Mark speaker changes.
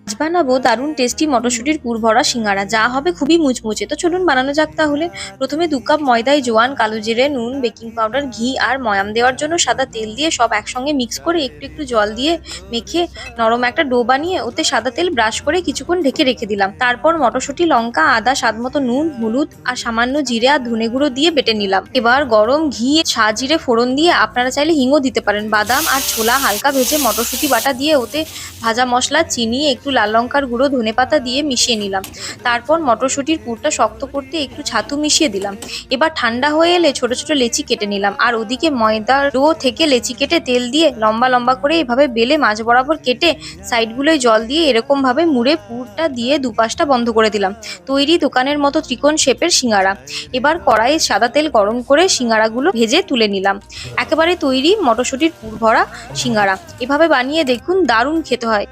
Speaker 1: আজ বানাবো দারুণ টেস্টি মটরশুঁটির পুর ভরা সিঙ্গারা, যা হবে খুবই মুচমুচে। তো চলুন বানানো যাক তাহলে। প্রথমে 2 কাপ ময়দায় জোয়ান, কালো জিরে, নুন, বেকিং পাউডার, ঘি আর ময়াম দেওয়ার জন্য সাদা তেল দিয়ে সব একসঙ্গে মিক্স করে একটু একটু জল দিয়ে মেখে নরম একটা ডো বানিয়ে ওতে সাদা তেল ব্রাশ করে কিছুক্ষণ ঢেকে রেখে দিলাম। তারপর মটরশুঁটি, লঙ্কা, আদা, স্বাদ মতো নুন, হলুদ আর সামান্য জিরে আর ধনে গুঁড়ো দিয়ে বেটে নিলাম। এবার গরম ঘি, সাজিরে ফোড়ন দিয়ে আপনারা চাইলে হিংও দিতে পারেন। বাদাম আর ছোলা হালকা ভেজে মটরশুঁটি বাটা দিয়ে ওতে ভাজা মশলা, চিনি, একটু লাল লঙ্কার গুঁড়ো, ধনেপাতা দিয়ে মিশিয়ে নিলাম। তারপর মটরশুঁটির পুরটা শক্ত করতে একটু ছাতু মিশিয়ে দিলাম। এবার ঠান্ডা হয়ে এলে ছোট ছোট লেচি কেটে নিলাম, আর ওদিকে ময়দার ডো থেকে লেচি কেটে তেল দিয়ে লম্বা লম্বা করে এভাবে বেলে মাঝ বরাবর কেটে সাইডগুলোয় জল দিয়ে এরকম ভাবে মুড়ে পুরটা দিয়ে দুপাশটা বন্ধ করে দিলাম। তৈরি দোকানের মতো ত্রিকোণ শেপের সিঙ্গারা। এবার কড়াইয়ে সাদা তেল গরম করে সিঙ্গারাগুলো ভেজে তুলে নিলাম। একেবারে তৈরি মটরশুঁটির পুর ভরা সিঙ্গারা। এভাবে বানিয়ে দেখুন, দারুণ খেতে হয়।